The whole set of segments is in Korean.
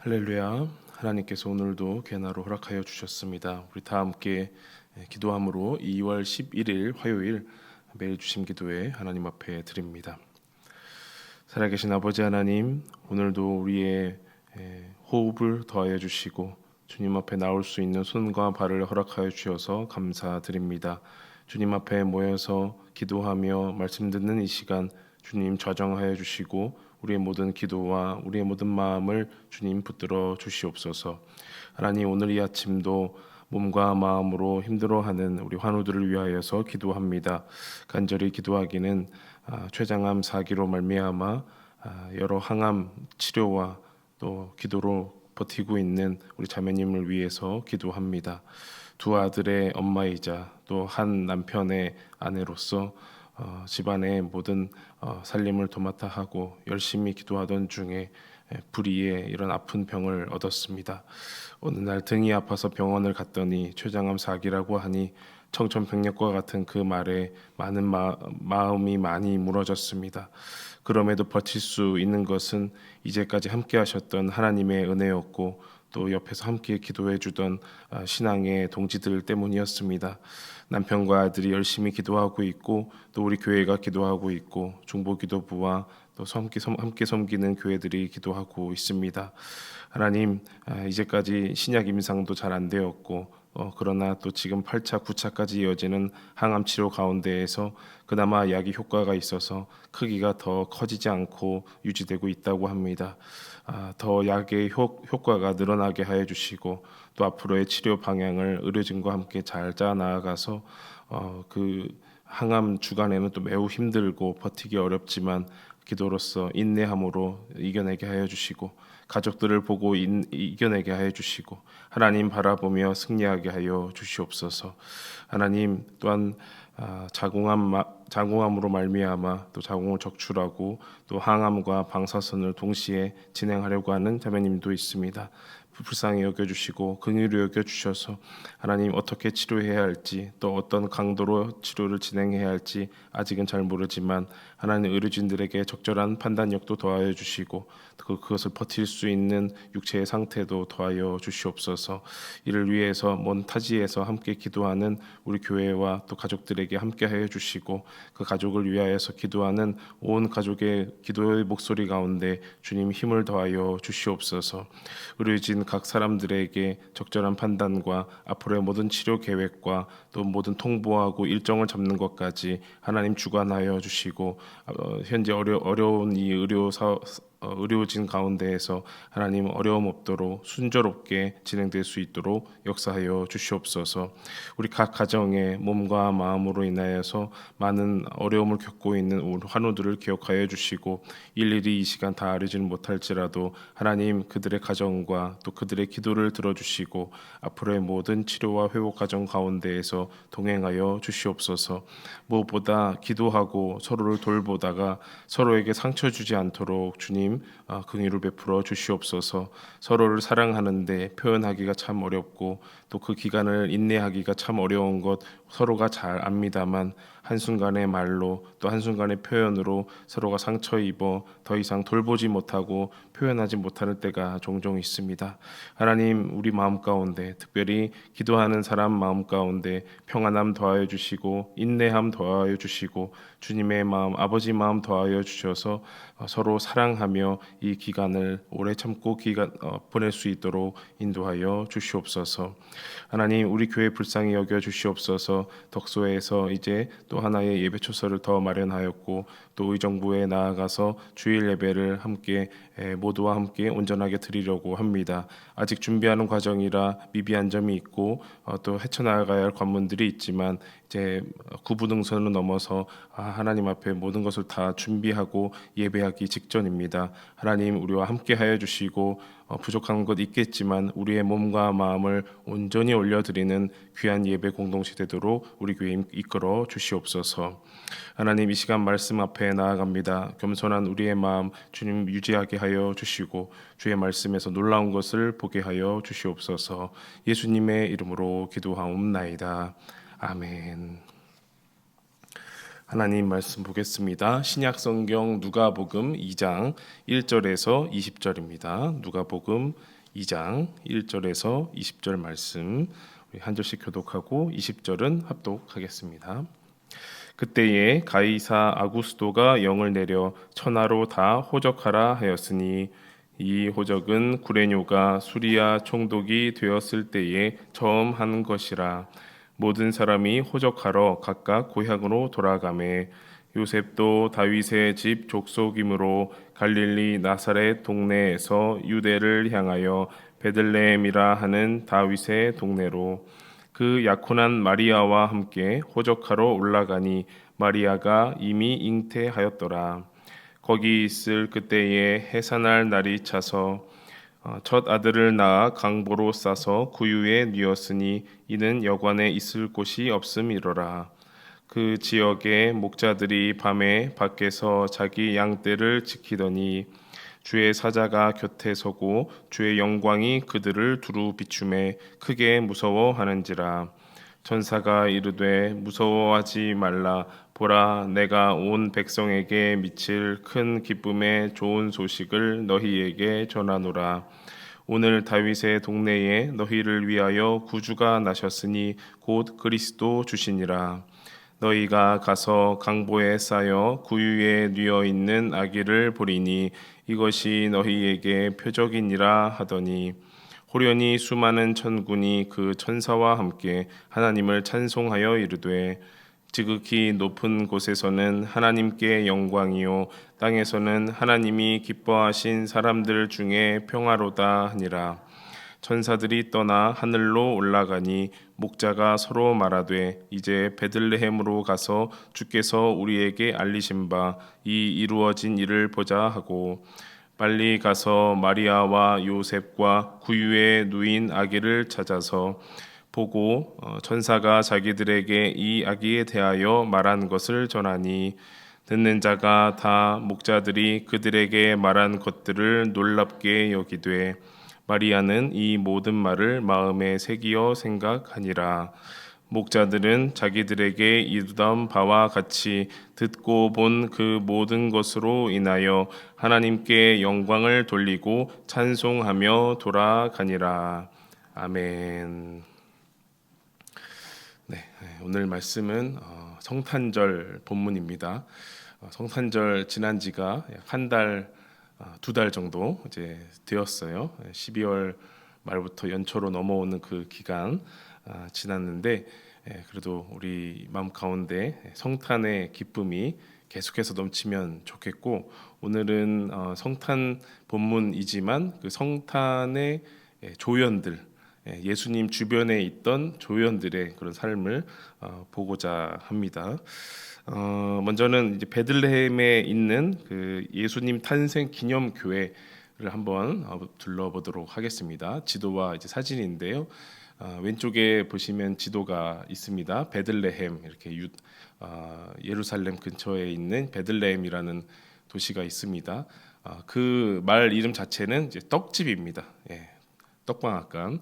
할렐루야. 하나님께서 오늘도 개나로 허락하여 주셨습니다. 우리 다 함께 기도함으로 2월 11일 화요일 매일 주심 기도회 하나님 앞에 드립니다. 살아계신 아버지 하나님, 오늘도 우리의 호흡을 더하여 주시고 주님 앞에 나올 수 있는 손과 발을 허락하여 주셔서 감사드립니다. 주님 앞에 모여서 기도하며 말씀 듣는 이 시간 주님 좌정하여 주시고 우리의 모든 기도와 우리의 모든 마음을 주님 붙들어 주시옵소서. 하나님, 오늘 이 아침도 몸과 마음으로 힘들어하는 우리 환우들을 위하여서 기도합니다. 간절히 기도하기는 췌장암 사기로 말미암아 여러 항암 치료와 또 기도로 버티고 있는 우리 자매님을 위해서 기도합니다. 두 아들의 엄마이자 또 한 남편의 아내로서 집안의 모든 살림을 도맡아 하고 열심히 기도하던 중에 불의의 이런 아픈 병을 얻었습니다. 어느 날 등이 아파서 병원을 갔더니 췌장암 사기라고 하니 청천벽력과 같은 그 말에 많은 마음이 많이 무너졌습니다. 그럼에도 버틸 수 있는 것은 이제까지 함께 하셨던 하나님의 은혜였고 또 옆에서 함께 기도해 주던 신앙의 동지들 때문이었습니다. 남편과 아들이 열심히 기도하고 있고 또 우리 교회가 기도하고 있고 중보기도부와 또 함께 섬기는 교회들이 기도하고 있습니다. 하나님, 이제까지 신약 임상도 잘 안 되었고 그러나 또 지금 8차, 9차까지 이어지는 항암 치료 가운데에서 그나마 약이 효과가 있어서 크기가 더 커지지 않고 유지되고 있다고 합니다. 더 약의 효과가 늘어나게 하여 주시고 또 앞으로의 치료 방향을 의료진과 함께 잘 짜 나아가서 그 항암 주간에는 또 매우 힘들고 버티기 어렵지만 기도로서 인내함으로 이겨내게 하여 주시고 가족들을 보고 이겨내게 하여 주시고 하나님 바라보며 승리하게 하여 주시옵소서. 하나님 또한 자궁암으로 말미암아 또 자궁을 적출하고 또 항암과 방사선을 동시에 진행하려고 하는 자매님도 있습니다. 불쌍히 여겨주시고 긍휼히 여겨주셔서 하나님 어떻게 치료해야 할지 또 어떤 강도로 치료를 진행해야 할지 아직은 잘 모르지만 하나님 의료진들에게 적절한 판단력도 더하여 주시고 그것을 버틸 수 있는 육체의 상태도 더하여 주시옵소서. 이를 위해서 먼 타지에서 함께 기도하는 우리 교회와 또 가족들에게 함께하여 주시고 그 가족을 위하여서 기도하는 온 가족의 기도의 목소리 가운데 주님 힘을 더하여 주시옵소서. 의료진 각 사람들에게 적절한 판단과 앞으로의 모든 치료 계획과 또 모든 통보하고 일정을 잡는 것까지 하나님 주관하여 주시고 현재 어려운 이 의료진 가운데에서 하나님 어려움 없도록 순조롭게 진행될 수 있도록 역사하여 주시옵소서. 우리 각 가정의 몸과 마음으로 인하여서 많은 어려움을 겪고 있는 우리 환우들을 기억하여 주시고 일일이 이 시간 다 알지는 못할지라도 하나님 그들의 가정과 또 그들의 기도를 들어주시고 앞으로의 모든 치료와 회복 과정 가운데에서 동행하여 주시옵소서. 무엇보다 기도하고 서로를 돌보다가 서로에게 상처 주지 않도록 주님 긍휼을 베풀어 주시옵소서. 서로를 사랑하는데 표현하기가 참 어렵고 또 그 기간을 인내하기가 참 어려운 것 서로가 잘 압니다만 한순간의 말로 또 한순간의 표현으로 서로가 상처 입어 더 이상 돌보지 못하고 표현하지 못하는 때가 종종 있습니다. 하나님 우리 마음 가운데 특별히 기도하는 사람 마음 가운데 평안함 더하여 주시고 인내함 더하여 주시고 주님의 마음 아버지 마음 더하여 주셔서 서로 사랑하며 이 기간을 오래 참고 보낼 수 있도록 인도하여 주시옵소서. 하나님 우리 교회 불쌍히 여겨 주시옵소서. 덕소에서 이제 또 하나의 예배초소를 더 마련하였고 또 의정부에 나아가서 주일 예배를 함께 모두와 함께 온전하게 드리려고 합니다. 아직 준비하는 과정이라 미비한 점이 있고 또 헤쳐나가야 할 관문들이 있지만 이제 구부등선을 넘어서 하나님 앞에 모든 것을 다 준비하고 예배하기 직전입니다. 하나님 우리와 함께 하여 주시고 부족한 것 있겠지만 우리의 몸과 마음을 온전히 올려드리는 귀한 예배 공동체 되도록 우리 교회 이끌어 주시옵소서. 하나님 이 시간 말씀 앞에 나아갑니다. 겸손한 우리의 마음 주님 유지하게 하여 주시고 주의 말씀에서 놀라운 것을 보게 하여 주시옵소서. 예수님의 이름으로 기도하옵나이다. 아멘. 하나님 말씀 보겠습니다. 신약 성경 누가복음 2장 1절에서 20절입니다. 누가복음 2장 1절에서 20절 말씀 우리 한 절씩 교독하고 20절은 합독하겠습니다. 그때에 가이사 아구스도가 영을 내려 천하로 다 호적하라 하였으니 이 호적은 구레뇨가 수리아 총독이 되었을 때에 처음 한 것이라. 모든 사람이 호적하러 각각 고향으로 돌아가매 요셉도 다윗의 집 족속이므로 갈릴리 나사렛 동네에서 유대를 향하여 베들레헴이라 하는 다윗의 동네로 그 약혼한 마리아와 함께 호적하러 올라가니 마리아가 이미 잉태하였더라. 거기 있을 그때에 해산할 날이 차서 첫 아들을 낳아 강보로 싸서 구유에 뉘었으니 이는 여관에 있을 곳이 없음이로라. 그 지역의 목자들이 밤에 밖에서 자기 양떼를 지키더니 주의 사자가 곁에 서고 주의 영광이 그들을 두루 비추매 크게 무서워하는지라. 천사가 이르되 무서워하지 말라. 보라, 내가 온 백성에게 미칠 큰 기쁨의 좋은 소식을 너희에게 전하노라. 오늘 다윗의 동네에 너희를 위하여 구주가 나셨으니 곧 그리스도 주시니라. 너희가 가서 강보에 싸여 구유에 뉘어 있는 아기를 보리니 이것이 너희에게 표적이니라 하더니 호련히 수많은 천군이 그 천사와 함께 하나님을 찬송하여 이르되 지극히 높은 곳에서는 하나님께 영광이요 땅에서는 하나님이 기뻐하신 사람들 중에 평화로다 하니라. 천사들이 떠나 하늘로 올라가니 목자가 서로 말하되 이제 베들레헴으로 가서 주께서 우리에게 알리신 바 이 이루어진 일을 보자 하고 빨리 가서 마리아와 요셉과 구유에 누인 아기를 찾아서 보고 천사가 자기들에게 이 아기에 대하여 말한 것을 전하니 듣는 자가 다 목자들이 그들에게 말한 것들을 놀랍게 여기되 마리아는 이 모든 말을 마음에 새기어 생각하니라. 목자들은 자기들에게 이르던 바와 같이 듣고 본 그 모든 것으로 인하여 하나님께 영광을 돌리고 찬송하며 돌아가니라. 아멘. 네, 오늘 말씀은 성탄절 본문입니다. 성탄절 지난 지가 약 한 달, 두 달 정도 이제 되었어요. 12월 말부터 연초로 넘어오는 그 기간 지났는데 그래도 우리 마음 가운데 성탄의 기쁨이 계속해서 넘치면 좋겠고 오늘은 성탄 본문이지만 그 성탄의 조연들 예수님 주변에 있던 조연들의 그런 삶을 보고자 합니다. 먼저는 이제 베들레헴에 있는 그 예수님 탄생 기념 교회를 한번 둘러보도록 하겠습니다. 지도와 이제 사진인데요. 왼쪽에 보시면 지도가 있습니다. 베들레헴 이렇게 예루살렘 근처에 있는 베들레헴이라는 도시가 있습니다. 그 말 이름 자체는 이제 떡집입니다. 떡방앗간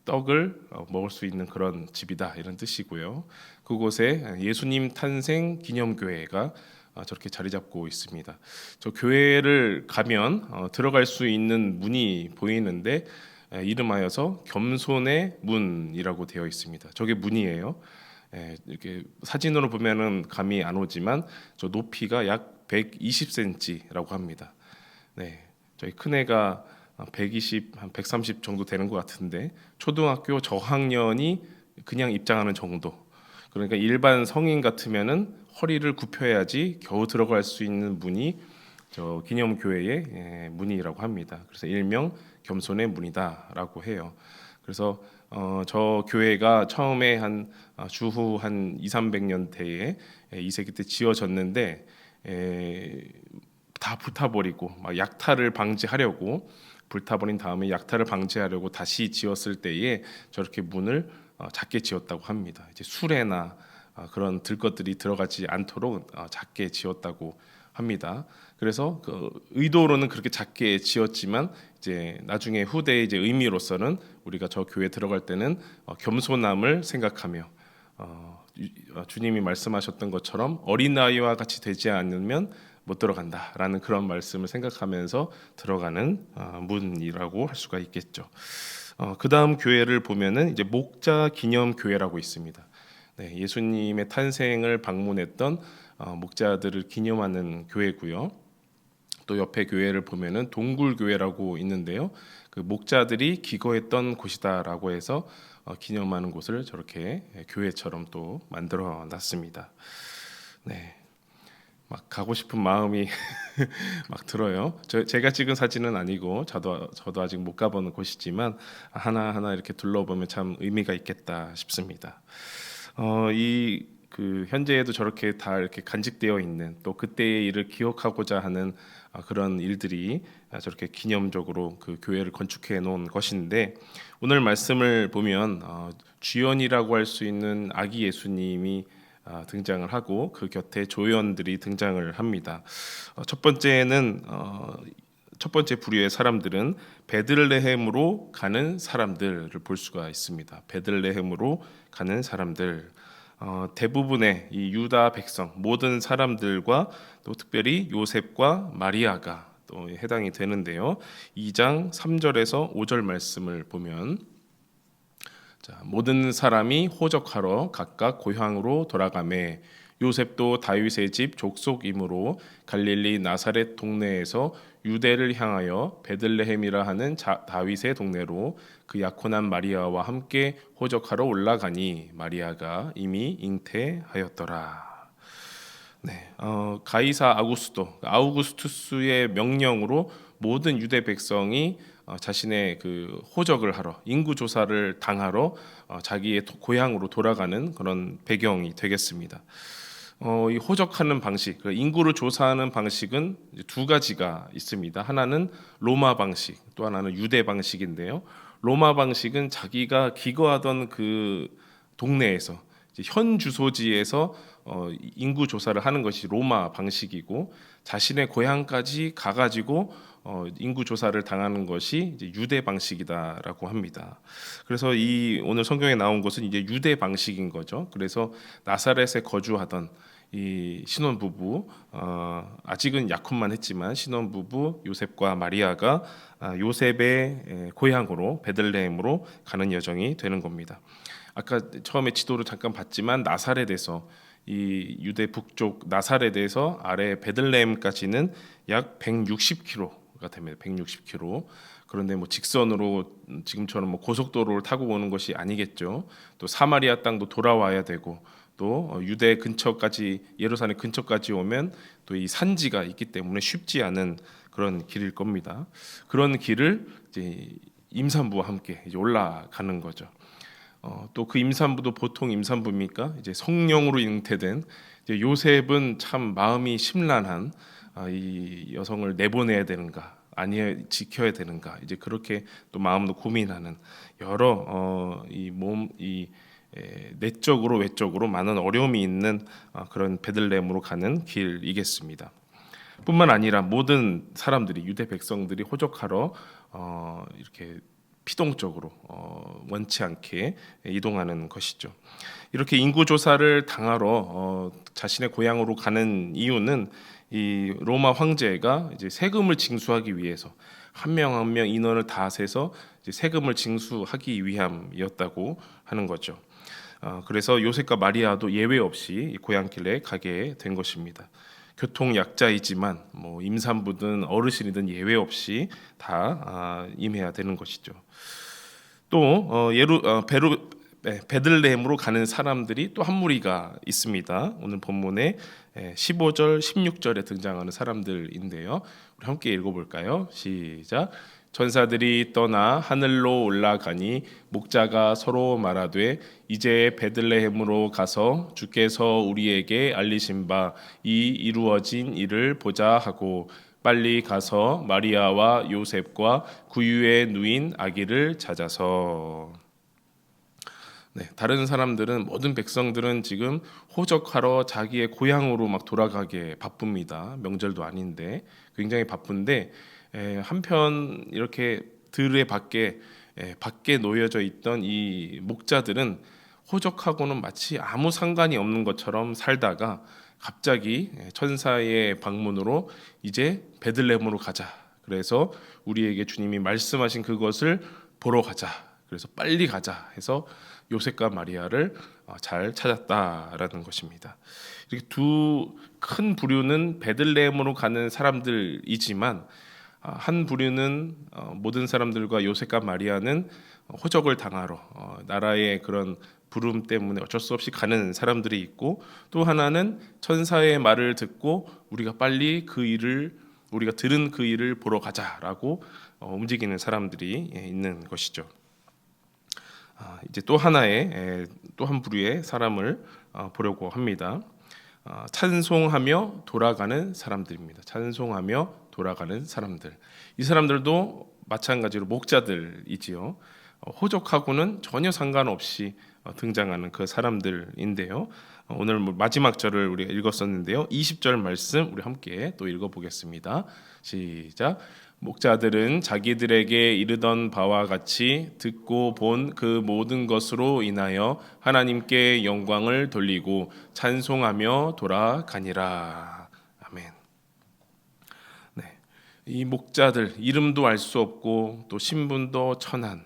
떡을 먹을 수 있는 그런 집이다 이런 뜻이고요. 그곳에 예수님 탄생 기념교회가 저렇게 자리 잡고 있습니다. 저 교회를 가면 들어갈 수 있는 문이 보이는데 이름하여서 겸손의 문이라고 되어 있습니다. 저게 문이에요. 이렇게 사진으로 보면은 감이 안 오지만 저 높이가 약 120cm라고 합니다. 네, 저희 큰애가 120, 한 130 정도 되는 것 같은데 초등학교 저학년이 그냥 입장하는 정도. 그러니까 일반 성인 같으면은 허리를 굽혀야지 겨우 들어갈 수 있는 문이 저 기념교회의 문이라고 합니다. 그래서 일명 겸손의 문이다라고 해요. 그래서 저 교회가 처음에 한 주후 한 200~300년대에 2세기 때 지어졌는데 다 불타버리고 막 약탈을 방지하려고 불타버린 다음에 약탈을 방지하려고 다시 지었을 때에 저렇게 문을 작게 지었다고 합니다. 이제 수레나 그런 들것들이 들어가지 않도록 작게 지었다고 합니다. 그래서 그 의도로는 그렇게 작게 지었지만 이제 나중에 후대의 이제 의미로서는 우리가 저 교회 들어갈 때는 겸손함을 생각하며 주님이 말씀하셨던 것처럼 어린아이와 같이 되지 않으면 못 들어간다라는 그런 말씀을 생각하면서 들어가는 문이라고 할 수가 있겠죠. 그 다음 교회를 보면은 이제 목자 기념 교회라고 있습니다. 네, 예수님의 탄생을 방문했던 목자들을 기념하는 교회고요. 또 옆에 교회를 보면은 동굴 교회라고 있는데요. 그 목자들이 기거했던 곳이다라고 해서 기념하는 곳을 저렇게 교회처럼 또 만들어 놨습니다. 네, 막 가고 싶은 마음이 막 들어요. 제가 찍은 사진은 아니고 저도 아직 못 가보는 곳이지만 하나하나 이렇게 둘러보면 참 의미가 있겠다 싶습니다. 이 그 현재에도 저렇게 다 이렇게 간직되어 있는 또 그때의 일을 기억하고자 하는 그런 일들이 저렇게 기념적으로 그 교회를 건축해 놓은 것인데, 오늘 말씀을 보면 주연이라고 할 수 있는 아기 예수님이 등장을 하고 그 곁에 조연들이 등장을 합니다. 첫 번째는 첫 번째 부류의 사람들은 베들레헴으로 가는 사람들을 볼 수가 있습니다. 베들레헴으로 가는 사람들, 대부분의 이 유다 백성 모든 사람들과 또 특별히 요셉과 마리아가 또 해당이 되는데요. 2장 3절에서 5절 말씀을 보면, 모든 사람이 호적하러 각각 고향으로 돌아가매 요셉도 다윗의 집 족속이므로 갈릴리 나사렛 동네에서 유대를 향하여 베들레헴이라 하는 다윗의 동네로 그 약혼한 마리아와 함께 호적하러 올라가니 마리아가 이미 잉태하였더라. 네, 가이사 아우구스투스의 명령으로 모든 유대 백성이 자신의 그 호적을 하러, 인구 조사를 당하러 자기의 고향으로 돌아가는 그런 배경이 되겠습니다. 이 호적하는 방식, 인구를 조사하는 방식은 이제 두 가지가 있습니다. 하나는 로마 방식, 또 하나는 유대 방식인데요. 로마 방식은 자기가 기거하던 그 동네에서 이제 현 주소지에서 인구 조사를 하는 것이 로마 방식이고, 자신의 고향까지 가가지고 인구 조사를 당하는 것이 이제 유대 방식이다라고 합니다. 그래서 이 오늘 성경에 나온 것은 이제 유대 방식인 거죠. 그래서 나사렛에 거주하던 이 신혼부부, 아직은 약혼만 했지만 신혼부부 요셉과 마리아가 요셉의 고향으로 베들레헴으로 가는 여정이 되는 겁니다. 아까 처음에 지도를 잠깐 봤지만 나사렛에서 이 유대 북쪽 나사렛에서 아래 베들레헴까지는 약 160km가 됩니다. 160km. 그런데 뭐 직선으로 지금처럼 뭐 고속도로를 타고 오는 것이 아니겠죠. 또 사마리아 땅도 돌아와야 되고, 또 유대 근처까지, 예루살렘 근처까지 오면 또 이 산지가 있기 때문에 쉽지 않은 그런 길일 겁니다. 그런 길을 이제 임산부와 함께 이제 올라가는 거죠. 또 그 임산부도 보통 임산부입니까? 이제 성령으로 잉태된 이제 요셉은 참 마음이 심란한, 이 여성을 내보내야 되는가, 아니 지켜야 되는가, 이제 그렇게 또 마음도 고민하는 여러 이 내적으로 외적으로 많은 어려움이 있는 그런 베들레헴으로 가는 길이겠습니다. 뿐만 아니라 모든 사람들이, 유대 백성들이 호적하러 이렇게 피동적으로 원치 않게 이동하는 것이죠. 이렇게 인구 조사를 당하러 자신의 고향으로 가는 이유는 이 로마 황제가 이제 세금을 징수하기 위해서 한 명 한 명 인원을 다 세서 이제 세금을 징수하기 위함이었다고 하는 거죠. 그래서 요셉과 마리아도 예외 없이 고향길에 가게 된 것입니다. 교통 약자이지만 뭐 임산부든 어르신이든 예외 없이 다 임해야 되는 것이죠. 또 베들레헴으로 가는 사람들이 또 한 무리가 있습니다. 오늘 본문에 15절, 16절에 등장하는 사람들인데요. 우리 함께 읽어볼까요? 시작. 전사들이 떠나 하늘로 올라가니 목자가 서로 말하되 이제 베들레헴으로 가서 주께서 우리에게 알리신 바 이 이루어진 일을 보자 하고 빨리 가서 마리아와 요셉과 구유의 누인 아기를 찾아서. 네, 다른 사람들은, 모든 백성들은 지금 호적하러 자기의 고향으로 막 돌아가게 바쁩니다. 명절도 아닌데 굉장히 바쁜데, 한편 이렇게 들의 밖에 놓여져 있던 이 목자들은 호적하고는 마치 아무 상관이 없는 것처럼 살다가 갑자기 천사의 방문으로 이제 베들레헴으로 가자. 그래서 우리에게 주님이 말씀하신 그것을 보러 가자. 그래서 빨리 가자 해서 요셉과 마리아를 잘 찾았다라는 것입니다. 이렇게 두 큰 부류는 베들레헴으로 가는 사람들이지만 한 부류는 모든 사람들과 요셉과 마리아는 호적을 당하러 나라의 그런 부름 때문에 어쩔 수 없이 가는 사람들이 있고, 또 하나는 천사의 말을 듣고 우리가 빨리 우리가 들은 그 일을 보러 가자라고 움직이는 사람들이 있는 것이죠. 이제 또 한 부류의 사람을 보려고 합니다. 찬송하며 돌아가는 사람들입니다. 찬송하며 돌아가는 사람들. 이 사람들도 마찬가지로 목자들이지요. 호적하고는 전혀 상관없이 등장하는 그 사람들인데요. 오늘 마지막 절을 우리가 읽었었는데요. 20절 말씀 우리 함께 또 읽어보겠습니다. 시작. 목자들은 자기들에게 이르던 바와 같이 듣고 본 그 모든 것으로 인하여 하나님께 영광을 돌리고 찬송하며 돌아가니라. 아멘. 네, 이 목자들 이름도 알 수 없고 또 신분도 천한,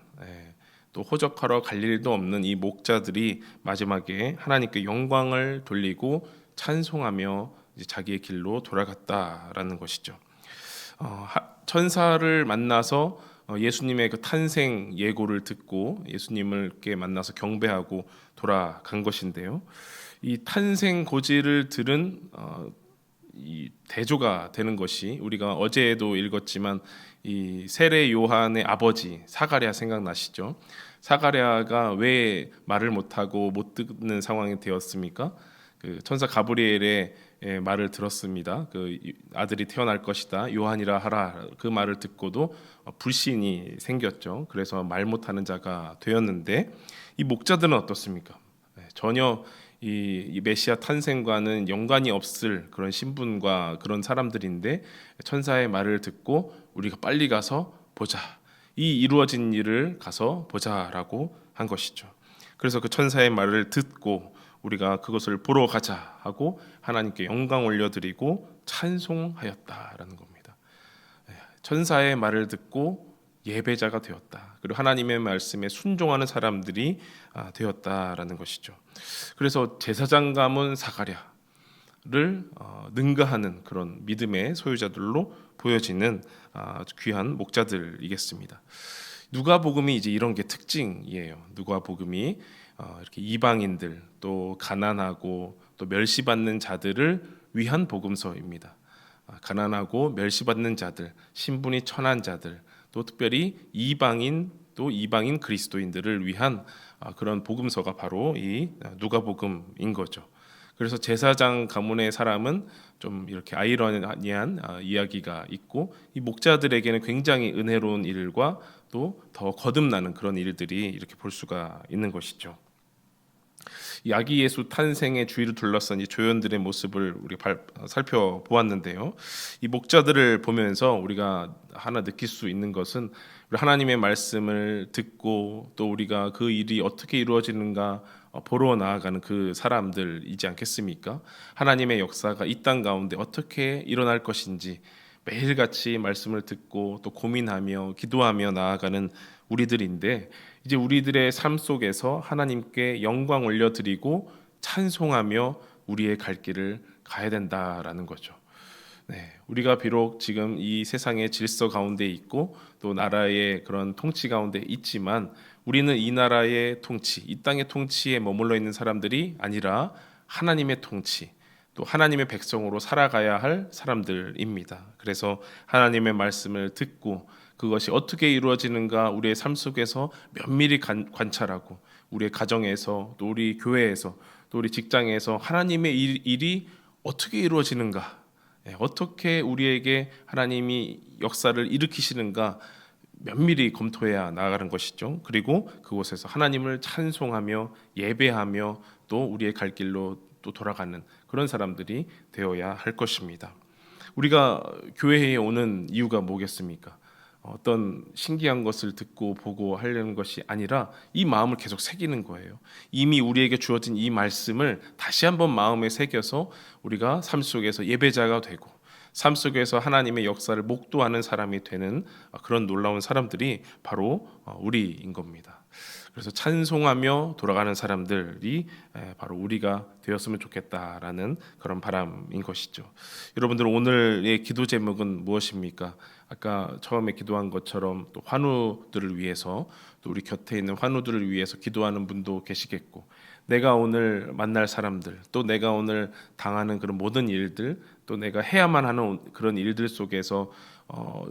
또 호적하러 갈 일도 없는 이 목자들이 마지막에 하나님께 영광을 돌리고 찬송하며 이제 자기의 길로 돌아갔다라는 것이죠. 천사를 만나서 예수님의 그 탄생 예고를 듣고 예수님을께 만나서 경배하고 돌아간 것인데요. 이 탄생 고지를 들은 이 대조가 되는 것이 우리가 어제도 읽었지만 이 세례 요한의 아버지 사가랴 생각나시죠? 사가랴가 왜 말을 못하고 못 듣는 상황이 되었습니까? 그 천사 가브리엘의 말을 들었습니다. 그 아들이 태어날 것이다, 요한이라 하라. 그 말을 듣고도 불신이 생겼죠. 그래서 말 못하는 자가 되었는데, 이 목자들은 어떻습니까? 전혀 이 메시아 탄생과는 연관이 없을 그런 신분과 그런 사람들인데 천사의 말을 듣고 우리가 빨리 가서 보자, 이 이루어진 일을 가서 보자라고 한 것이죠. 그래서 그 천사의 말을 듣고 우리가 그것을 보러 가자 하고 하나님께 영광 올려드리고 찬송하였다라는 겁니다. 천사의 말을 듣고 예배자가 되었다. 그리고 하나님의 말씀에 순종하는 사람들이 되었다라는 것이죠. 그래서 제사장 가문 사가랴를 능가하는 그런 믿음의 소유자들로 보여지는 귀한 목자들이겠습니다. 누가복음이 이제 이런 게 특징이에요. 누가복음이 이렇게 이방인들, 또 가난하고 또 멸시받는 자들을 위한 복음서입니다. 가난하고 멸시받는 자들, 신분이 천한 자들, 또 특별히 이방인, 또 이방인 그리스도인들을 위한 그런 복음서가 바로 이 누가복음인 거죠. 그래서 제사장 가문의 사람은 좀 이렇게 아이러니한 이야기가 있고, 이 목자들에게는 굉장히 은혜로운 일과 또 더 거듭나는 그런 일들이 이렇게 볼 수가 있는 것이죠. 이 아기 예수 탄생의 주위를 둘러싼 이 조연들의 모습을 우리 살펴보았는데요. 이 목자들을 보면서 우리가 하나 느낄 수 있는 것은 우리 하나님의 말씀을 듣고 또 우리가 그 일이 어떻게 이루어지는가 보러 나아가는 그 사람들이지 않겠습니까? 하나님의 역사가 이 땅 가운데 어떻게 일어날 것인지 매일같이 말씀을 듣고 또 고민하며 기도하며 나아가는 우리들인데, 이제 우리들의 삶 속에서 하나님께 영광 올려드리고 찬송하며 우리의 갈 길을 가야 된다라는 거죠. 우리가 비록 지금 이 세상의 질서 가운데 있고 또 나라의 그런 통치 가운데 있지만 우리는 이 나라의 통치, 이 땅의 통치에 머물러 있는 사람들이 아니라 하나님의 통치, 또 하나님의 백성으로 살아가야 할 사람들입니다. 그래서 하나님의 말씀을 듣고 그것이 어떻게 이루어지는가 우리의 삶 속에서 면밀히 관찰하고 우리의 가정에서 또 우리 교회에서 또 우리 직장에서 하나님의 일이 어떻게 이루어지는가, 어떻게 우리에게 하나님이 역사를 일으키시는가 면밀히 검토해야 나아가는 것이죠. 그리고 그곳에서 하나님을 찬송하며 예배하며 또 우리의 갈 길로 또 돌아가는 그런 사람들이 되어야 할 것입니다. 우리가 교회에 오는 이유가 뭐겠습니까? 어떤 신기한 것을 듣고 보고 하려는 것이 아니라 이 마음을 계속 새기는 거예요. 이미 우리에게 주어진 이 말씀을 다시 한번 마음에 새겨서 우리가 삶 속에서 예배자가 되고 삶 속에서 하나님의 역사를 목도하는 사람이 되는 그런 놀라운 사람들이 바로 우리인 겁니다. 그래서 찬송하며 돌아가는 사람들이 바로 우리가 되었으면 좋겠다라는 그런 바람인 것이죠. 여러분들 오늘의 기도 제목은 무엇입니까? 아까 처음에 기도한 것처럼 또 환우들을 위해서 또 우리 곁에 있는 환우들을 위해서 기도하는 분도 계시겠고 내가 오늘 만날 사람들 또 내가 오늘 당하는 그런 모든 일들 또 내가 해야만 하는 그런 일들 속에서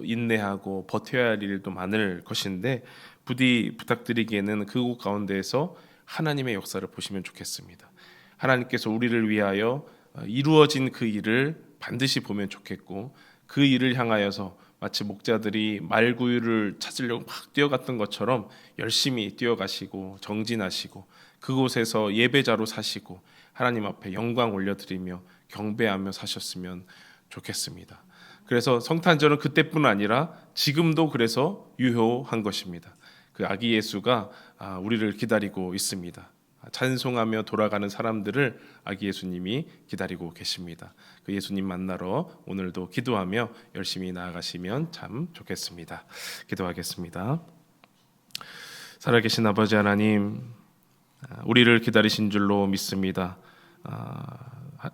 인내하고 버텨야 할 일도 많을 것인데 부디 부탁드리기에는 그곳 가운데에서 하나님의 역사를 보시면 좋겠습니다. 하나님께서 우리를 위하여 이루어진 그 일을 반드시 보면 좋겠고 그 일을 향하여서 마치 목자들이 말구유를 찾으려고 막 뛰어갔던 것처럼 열심히 뛰어가시고 정진하시고 그곳에서 예배자로 사시고 하나님 앞에 영광 올려드리며 경배하며 사셨으면 좋겠습니다. 그래서 성탄절은 그때뿐 아니라 지금도 그래서 유효한 것입니다. 그 아기 예수가 우리를 기다리고 있습니다. 찬송하며 돌아가는 사람들을 아기 예수님이 기다리고 계십니다. 그 예수님 만나러 오늘도 기도하며 열심히 나아가시면 참 좋겠습니다. 기도하겠습니다. 살아계신 아버지 하나님, 우리를 기다리신 줄로 믿습니다.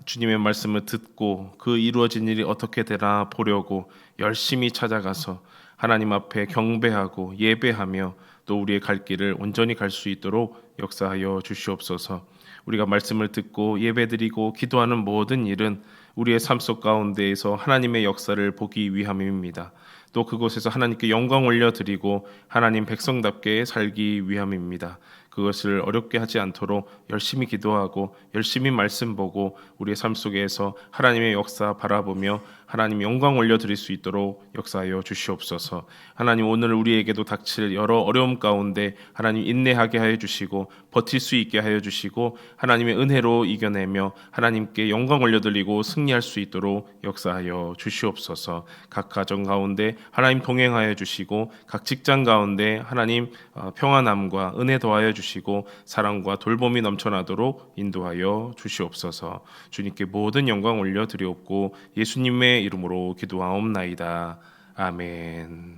주님의 말씀을 듣고 그 이루어진 일이 어떻게 되나 보려고 열심히 찾아가서 하나님 앞에 경배하고 예배하며 또 우리의 갈 길을 온전히 갈 수 있도록 역사하여 주시옵소서. 우리가 말씀을 듣고 예배드리고 기도하는 모든 일은 우리의 삶 속 가운데에서 하나님의 역사를 보기 위함입니다. 또 그곳에서 하나님께 영광 올려드리고 하나님 백성답게 살기 위함입니다. 그것을 어렵게 하지 않도록 열심히 기도하고 열심히 말씀 보고 우리의 삶 속에서 하나님의 역사 바라보며 하나님 영광 올려드릴 수 있도록 역사하여 주시옵소서. 하나님 오늘 우리에게도 닥칠 여러 어려움 가운데 하나님 인내하게 하여 주시고 버틸 수 있게 하여 주시고 하나님의 은혜로 이겨내며 하나님께 영광 올려드리고 승리할 수 있도록 역사하여 주시옵소서. 각 가정 가운데 하나님 동행하여 주시고 각 직장 가운데 하나님 평안함과 은혜 더하여 주시고 사랑과 돌봄이 넘쳐나도록 인도하여 주시옵소서. 주님께 모든 영광 올려드리옵고 예수님의 이름으로 기도하옵나이다. 아멘.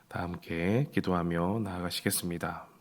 다 함께 기도하며 나아가시겠습니다.